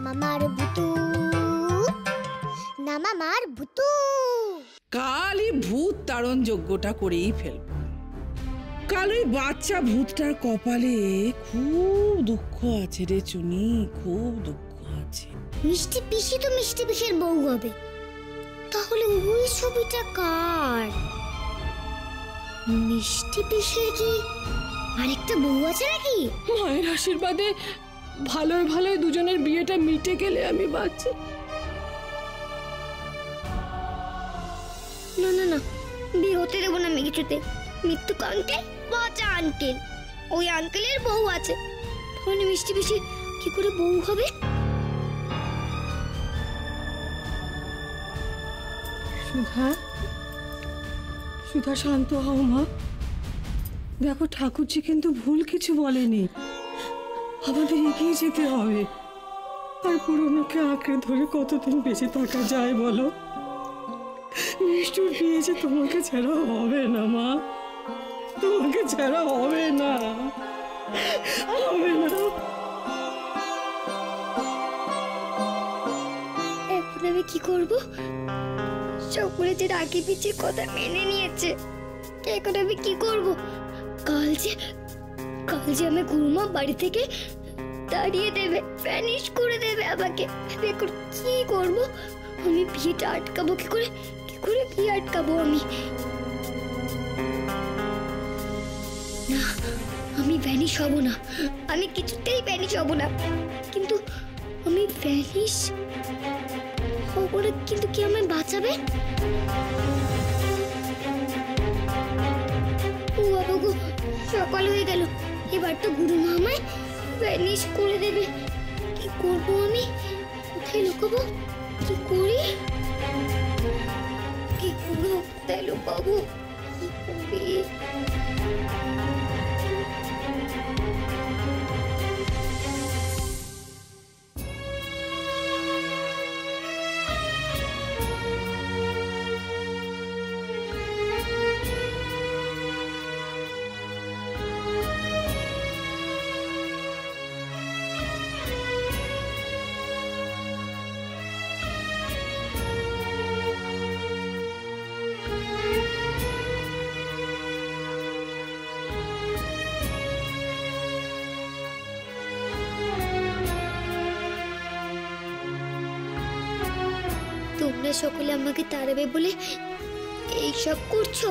মামার ভূতু না মামার ভূতু। কালই ভূত তাড়ন যজ্ঞটা করেই ফেলব। কাল ওই বাচ্চা ভূতটার কপালে খুব দুঃখ আছে রে চুনি, খুব দুঃখ আছে। মিষ্টি পিসি তো মিষ্টি পিসির বউ হবে, তাহলে ওই ছবিটা কার? মিষ্টি পিসির কি আরেকটা বউ আছে নাকি? মায়ের আশীর্বাদে ভালোই ভালোই দুজনের বিয়েটা মিটে গেলে আমি বাঁচি। না না না, বিয়ে হতে দেবো না আমি কিছুতে। মৃত্যু আঙ্কেল, বাচ্চা আঙ্কেল, ওই আঙ্কেলের বউ আছে, তাহলে মিষ্টি পিসি কি করে বউ হবে? সুধা, সুধা শান্ত হও মা। দেখো ঠাকুরজি কিন্তু ভুল কিছু বলেনি, আমাদের এগিয়ে যেতে হবে। আর পুরোনোকে আঁকড়ে ধরে কতদিন বেঁচে থাকা যায় বলো? নিষ্ঠুর বিয়ে যে তোমাকে ছাড়া হবে না মা, তোমাকে ছাড়া হবে না, হবে না। এখন আমি কি করবো? সকলে যে রাখি পিছিয়ে কথা মেনে নিয়েছে, এখন আমি কি করব? কাল যে আমি গুরুমা বাড়ি থেকে তাড়িয়ে দেবে, ভ্যানিশ করে দেবে আমাকে। এখন কি করব? আমি বিয়েটা আটকাবো কি করে? কি করে বিয়ে আটকাবো আমি? না, আমি ভ্যানিশ হব না, আমি কিছুতেই ভ্যানিশ হব না। কিন্তু আমি ভ্যানিশ হব না, কিন্তু কি আমায় বাঁচাবে? ও বাবা গো, সকাল হয়ে গেল, এবার তো গুরুমা আমায় ভ্যানিশ করে দেবে। কি করব আমি? কোথায় লুকাবো? কি করি? কি করবো? কোথায় লুকাবো? কি করি? তোমরা সকলে আমাকে তাড়াবে বলে এইসব করছো?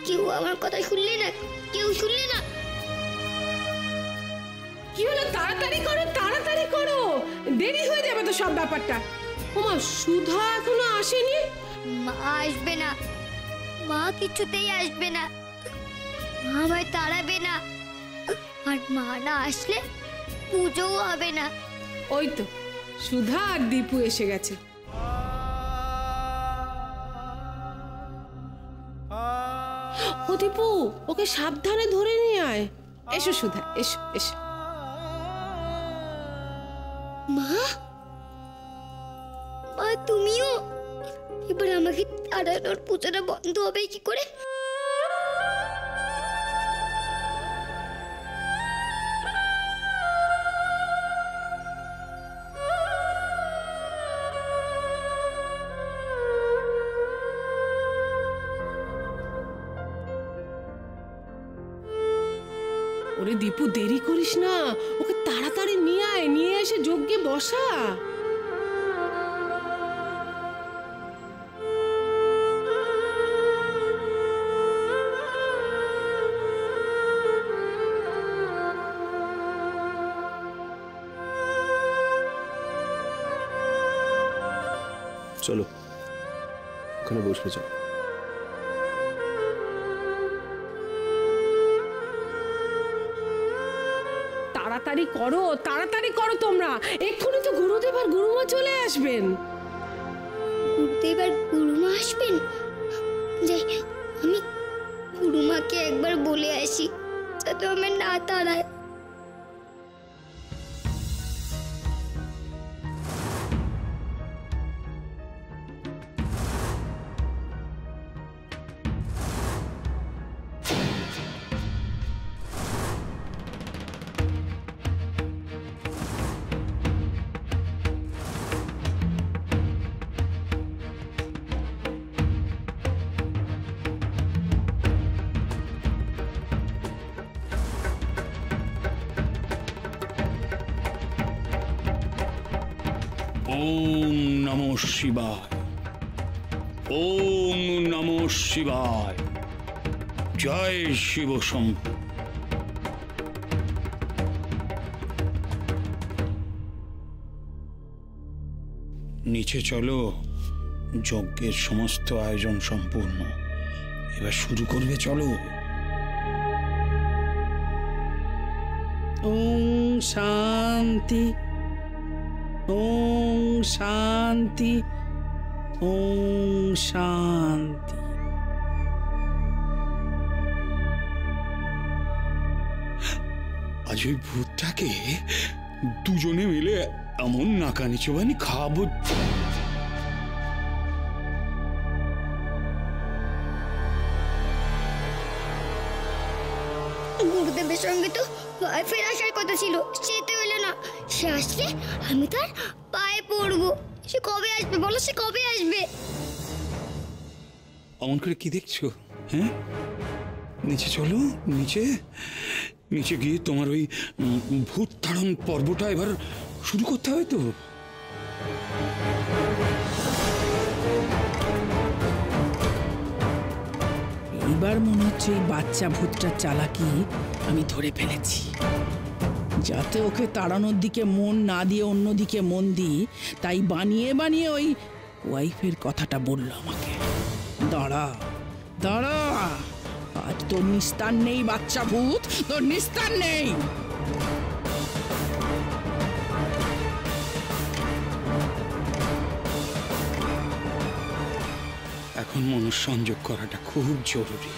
কেউ আমার কথা শুনলে না, কেউ শুনলে না। কি হলো? তাড়াতাড়ি করো, তাড়াতাড়ি করো, দেরি হয়ে যাবে তো সব ব্যাপারটা। ওমা, সুধা এখনো আসেনি? মা আসবে না, মা কিছুতেই আসবে না, মা আমায় তাড়াবে না। আর মা না আসলে পুজোও হবে না। ওই তো সুধা আর দীপু এসে গেছে। ও দীপু, ওকে সাবধানে ধরে নিয়ে আয়। এসো সুধা, এসো এসো। মা, মা তুমিও? এবার আমাকে তাড়ানোর পুজোটা বন্ধ হবে কি করে? ওরে দীপু, দেরি করিস না, ওকে তাড়াতাড়ি নিয়ে আয়, নিয়ে এসে যজ্ঞে বসা। চলো ওখানে বসবে, চলো। তাড়াতাড়ি করো, তাড়াতাড়ি করো তোমরা, এক্ষুনি তো গুরুদেব আর গুরুমা চলে আসবেন। গুরুদেব আর গুরুমা আসবেন? যাই, আমি গুরুমাকে একবার বলে আসি যাতে আমার না তাড়ায়। ওম নমঃ শিবায়, ওম নমঃ শিবায়, জয় শিব শম্ভু। নিচে চলো, যজ্ঞের সমস্ত আয়োজন সম্পূর্ণ, এবার শুরু করবে, চলো। ওম শান্তি, ওম শান্তি, ওম শান্তি। আজ ওই ভূতটাকে দুজনে মিলে এমন নাকানি চোবানি খাবো। গুরুদেবের সঙ্গে তো ফের আসার কথা ছিল, সে তো এলো না। সে আসলে আমি তার পায়ে পড়বো। সে কবে আসবে বলো, সে কবে আসবে? অমন করে কি দেখছো? হ্যাঁ, নিচে চলো, নিচে নিচে গিয়ে তোমার ওই ভূত তাড়ন পর্বটা এবার শুরু করতে হবে তো। এইবার মনে হচ্ছে এই বাচ্চা ভূতটার চালাকি আমি ধরে ফেলেছি। যাতে ওকে তাড়ানোর দিকে মন না দিয়ে অন্যদিকে মন দিই, তাই বানিয়ে বানিয়ে ওই ওয়াইফের কথাটা বললো আমাকে। দাঁড়া দাঁড়া, আজ তোর নিস্তার নেই বাচ্চা ভূত, তোর নিস্তার নেই। এখন মনঃসংযোগ করাটা খুব জরুরি।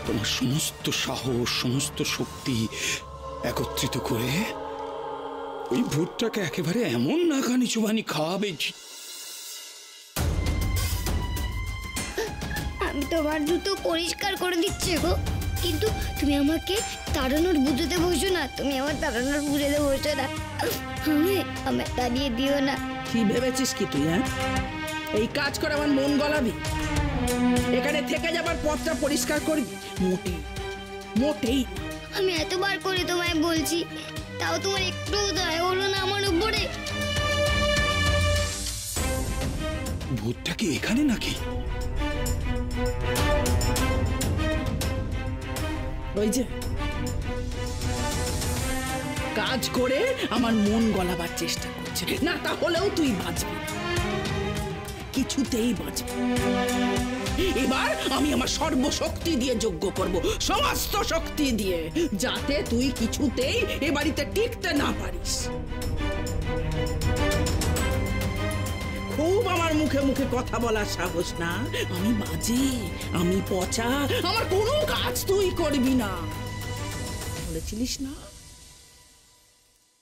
তোমার সমস্ত সাহস, সমস্ত শক্তি একত্রিত করে ওই ভূতটাকে একেবারে এমন নাকানি চুবানি খাওয়াবে। আমি তোমার জুতো পরিষ্কার করে দিচ্ছি গো, কিন্তু তুমি আমাকে তাড়ানোর বুঝতে বসো না। তুমি আমার তাড়ানোর বুঝতে বসো না। আমায় তাড়িয়ে দিও না। কি ভেবেছিস কি তুই? হ্যাঁ, এই কাজ করে আমার মন গলাবি? এখানে থেকে যাবার পথটা পরিষ্কার করবি? মোটেই মোটেই। আমি এতবার করে তোমায় বলছি, তাও তোমার একটু দয়া হলো না আমার উপরে। ভূতটা কি এখানে নাকি? ওই যে কাজ করে আমার মন গলাবার চেষ্টা করছে। না তাহলেও তুই বাঁচবি, কিছুতেই বাঁচবি। এবার আমি আমার সর্বশক্তি দিয়ে যজ্ঞ করব, সমস্ত শক্তি দিয়ে, যাতে তুই কিছুতেই এ বাড়িতে টিকতে না পারিস। খুব আমার মুখে মুখে কথা বলার সাহস না? আমি বাজে, আমি পচা, আমার কোনো কাজ তুই করবি না বলেছিলিস না?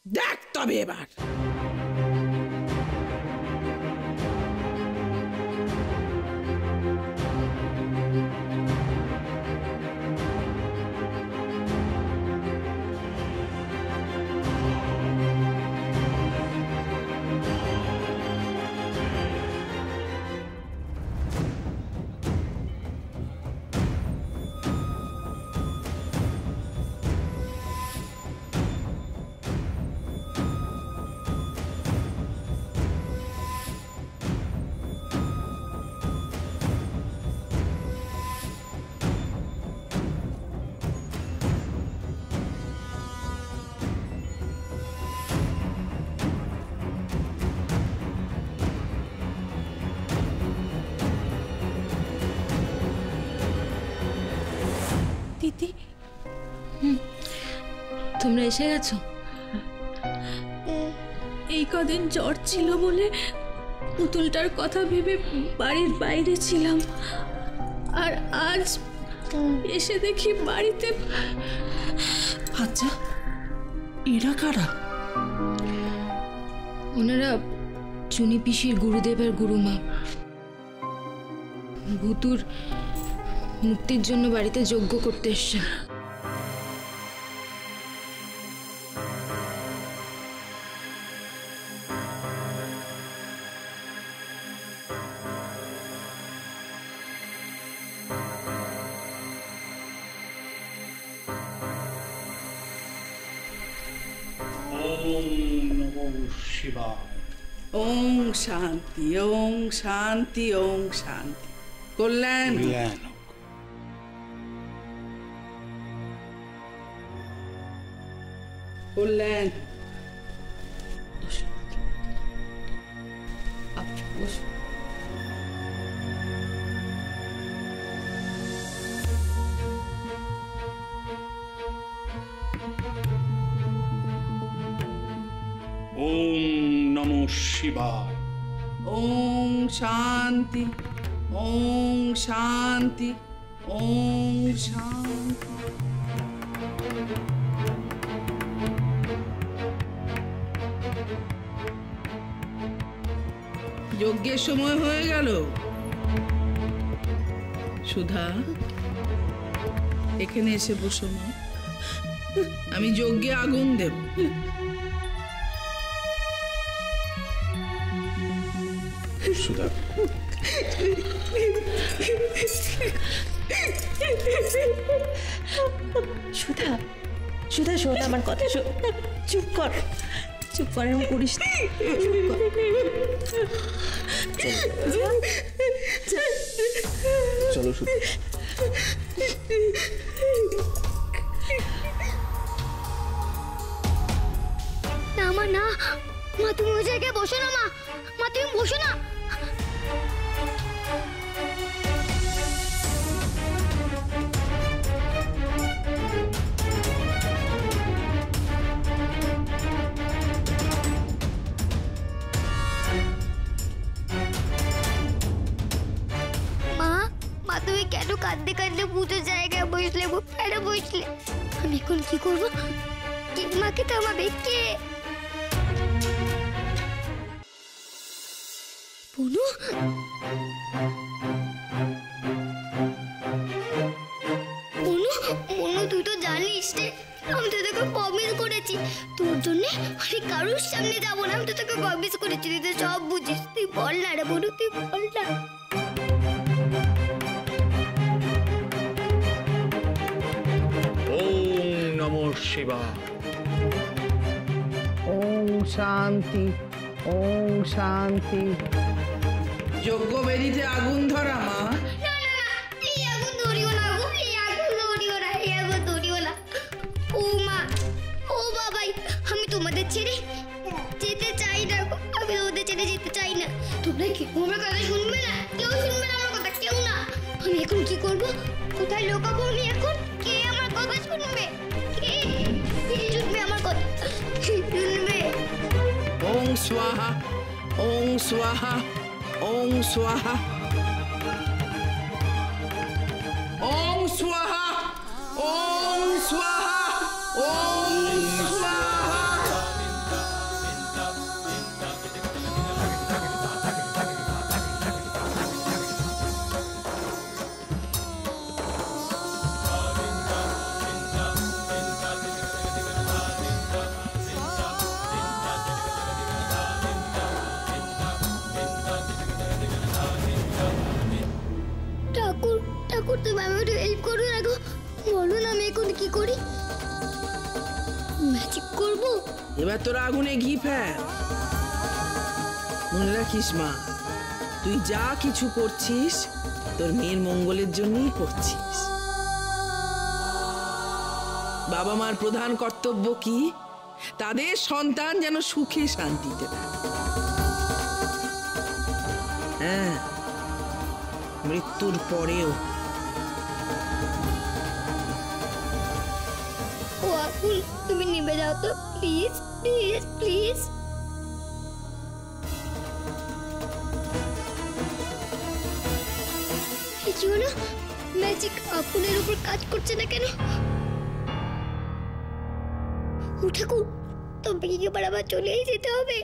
দেখ তবে এবার। দিদি, তোমরা এসে গেছো? এই কদিন জ্বর ছিল বলে পুতুলটার কথা ভেবে বাড়ির বাইরে ছিলাম, আর আজ এসে দেখি বাড়িতে। আচ্ছা, এরা কারা? ওনারা চুনি পিসির গুরুদেবের গুরুমা। ভুতুর মুক্তির জন্য বাড়িতে যজ্ঞ করতে এসছে। ওম নমঃ শিবায়, ওং শান্তি, ওং শান্তি, ওং শান্তি। কল্যাণ কল্যাণ হোক। কল্যাণ। ওম নমঃ শিবায়। ওং শান্তি, ওং শান্তি, ওং শান্তি। যজ্ঞের সময় হয়ে গেল। সুধা, এখানে এসে বসো মা, আমি যজ্ঞে আগুন দেব। সুধা, সুধা, সুধা শোন আমার কথা, শোন। চুপ কর, চুপ কর, এরকম করিস না। চলো সুধা। না মা, না মা, তুমি ওই জায়গায় বসো না মা, মা তুমি বসো না। মা, মা তুমি কেন কাঁদতে কাঁদতে ভূতের জায়গায় বসলে? কেন বসলে? আমি এখন কি করবো? কে মাকে থামাবে? কে? পুনু, পুনু, পুনু তুই তো জানিস রে, আমি তো তোকে প্রমিস করেছি তোর জন্য আমি কারোর সামনে যাবো না। আমি তো তোকে প্রমিস করেছি, তুই তো সব বুঝিস। তুই বল না রে পুনু, তুই বল না। ওম নমঃ শিবায়। ওং শান্তি, ওং শান্তি। যজ্ঞ বেরিতে আগুন ধরা মা। না না না, এই আগুন ধরিও না গো, এই আগুন ধরিও না, এই আগুন ধরিও না। ও মা, ও বাবাই, আমি তোমাদের ছেড়ে যেতে চাই না গো, আমি ওদের ছেড়ে যেতে চাই না। তোমরা কি আমার কথা শুনবে না? কেউ শুনবে না আমার কথা, কেউ না। আমি এখন কি করব? কোথায় লুকাবো আমি এখন? কে আমার কথা শুনবে? কে শুনবে আমার কথা? কে শুনবে? ওং স্বাহা, ওং স্বাহা, ওং স্বাহা, ওং স্বাহা, ওং স্বাহা, ওং স্বাহা। ঠাকুর, ঠাকুর তুমি আমি একটু হেল্প করো না গো, বলো না আমি এখন কি করি? ম্যাজিক করবো? এবার তোর আগুনে ঘি ফেল। মনে রাখিস মা, তুই যা কিছু করছিস তোর মেয়ের মঙ্গলের জন্যই করছিস। বাবা মার প্রধান কর্তব্য কি? তাদের সন্তান যেন সুখে শান্তিতে থাকে। হ্যাঁ, মৃত্যুর পরেও। ও আগুন তুমি নিভে যাও তো, প্লিজ প্লিজ প্লিজ। কি হলো? ম্যাজিক আগুনের উপর কাজ করছে না কেন? ও ঠাকুর, তবে কি এবার আবার চলেই যেতে হবে?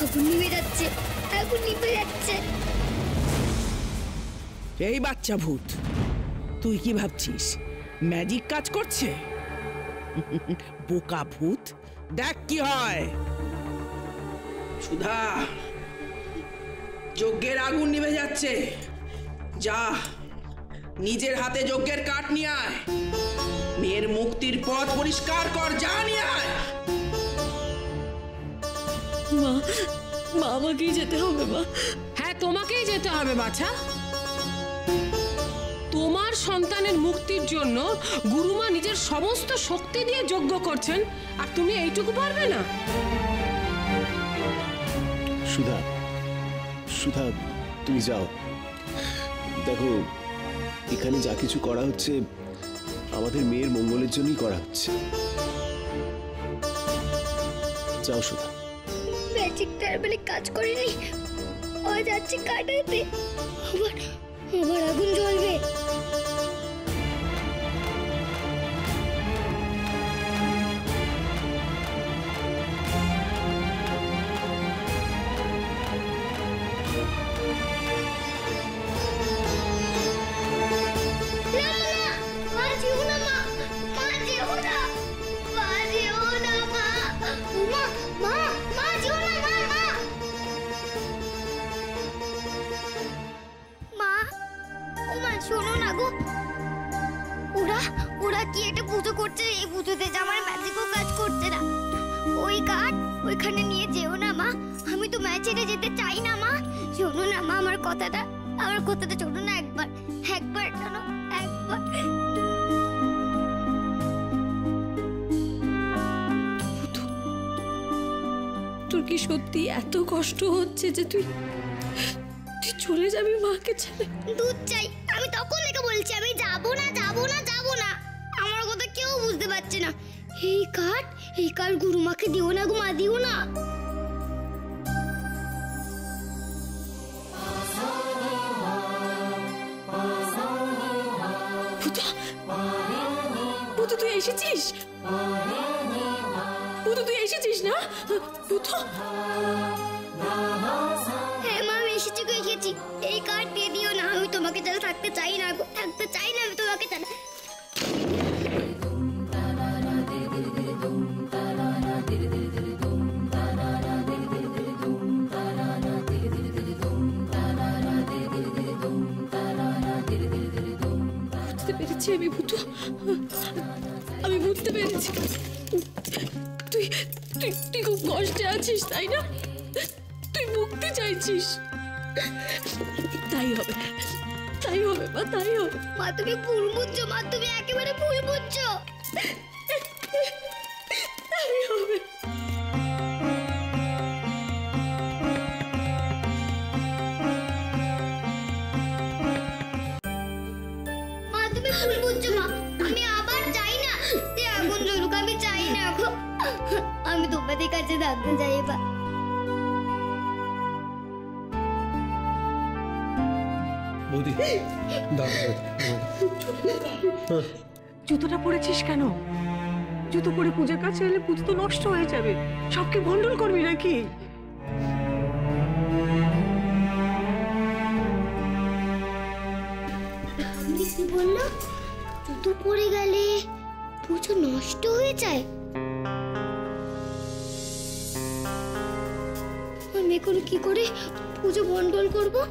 আগুন নিভে যাচ্ছে, আগুন নিভে যাচ্ছে। এই বাচ্চা ভূত, তুই কি ভাবছিস ম্যাজিক কাজ করছে? বোকা ভূত, দেখ কি হয়। সুধা, যজ্ঞের আগুন নিভে যাচ্ছে, যা নিজের হাতে যজ্ঞের কাঠ নিয়ে আয়, মেয়ের মুক্তির পথ পরিষ্কার কর, যা নিয়ে আয়। মা, মা আমাকেই যেতে হবে মা। হ্যাঁ, তোমাকেই যেতে হবে বাছা। তোমার সন্তানের মুক্তির জন্য গুরুমা নিজের সমস্ত শক্তি দিয়ে যজ্ঞ করছেন, আর তুমি এইটুকু পারবে না? সুধা, সুধা, তুমি যাও। দেখো, এখানে যা কিছু করা হচ্ছে আমাদের মেয়ের মঙ্গলের জন্যই করা হচ্ছে। যাও সুধা। ম্যাজিকটার বলে কাজ করেনি, ও যাচ্ছে কাটাতে, আবার আগুন জ্বলবে। শোনো না গো, ওরা কি একটা পুজো করছে, এই পুজোতে আমার ম্যাজিকও কাজ করছে না। ওই কাঠ ওইখানে নিয়ে যেও না মা, আমি তো ম্যাচে যেতে চাই না মা। শোনো না মা, আমার কথাটা শোনো না, একবার শোনো, একবার। তোর কি সত্যি এত কষ্ট হচ্ছে যে তুই চলে যাবি মাকে ছেড়ে? দুধ চাই, আমি তখন থেকে বলছি আমি যাবো না। আমার কথা কেউ বুঝতে পারছে না। এই কাঠ গুরুমাকে দিও না গো মা, দিও না। পুতু, তুই এসেছিস? পুতু, তুই এসেছিস না? পুতু, হ্যাঁ মা, আমি এসেছি। এই কাঠ দিয়ে দিও না, আমি তোমাকে ছাড়া থাকতে চাই না গো, থাকতে চাই না আমি তোমাকে ছাড়া। বুঝতে পেরেছি আমি ভূতু, আমি বুঝতে পেরেছি। তুই তুই তুই খুব কষ্টে আছিস, তাই না? তুই মুক্তি চাইছিস। তাই হবে মা, তাই হবে। মা তুমি ভুল বুঝছো, মা তুমি একেবারে ভুল বুঝছো। তাই হবে। মা তুমি ভুল বুঝছো মা, আমি আবার চাই না যে আগুন জ্বলুক, আমি চাই না গো, আমি তোমাদের কাছে থাকতে চাই এবার। বৌদি, জুতোটা পরেছিস কেন? জুতো পরে পূজার কাছে এলে পুজো তো নষ্ট হয়ে যাবে, সবকে ভণ্ডুল করবি নাকি? কি বললো? জুতো পরে গেলে পুজো নষ্ট হয়ে যায়? আমি এখন কি করে পুজো ভণ্ডুল করবো?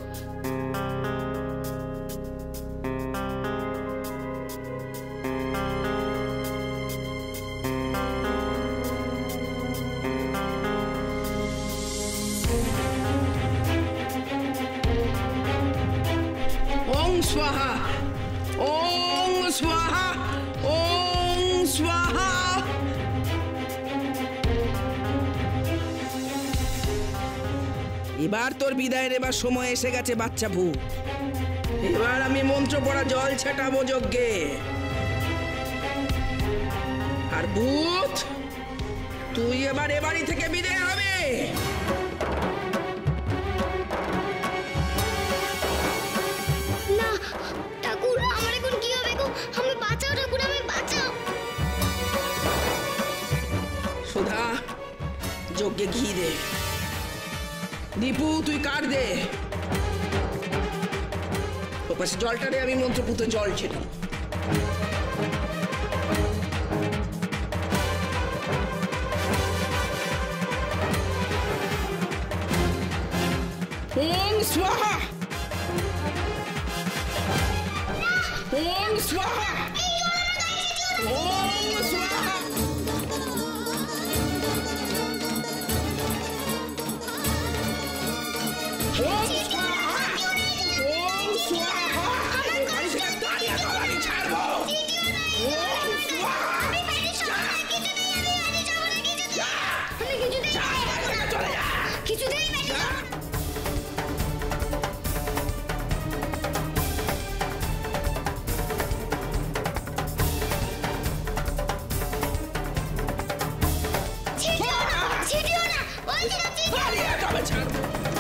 स्वाहा, ओम स्वाहा, ओम स्वाहा। এবার তোর বিদায় নেবার সময় এসে গেছে বাচ্চা ভূত। এবার আমি মন্ত্র পড়া জল ছেটাবো যজ্ঞে। আর ভূত, তুই এবার এ বাড়ি থেকে বিদায় হবে। না ঠাকুর, আমার এখন কি হবে গো? আমি বাঁচাও ঠাকুর, আমি বাঁচাও। সুধা, যজ্ঞে ঘি দে। দীপু, তুই কাঠ দে। বাস জলটারে আমি মন্ত্রপুত জল ছিল। ওম স্বাহা, ওম স্বাহা, ওম স্বাহা। ছিটিও না, ওই যে ছিটিও না।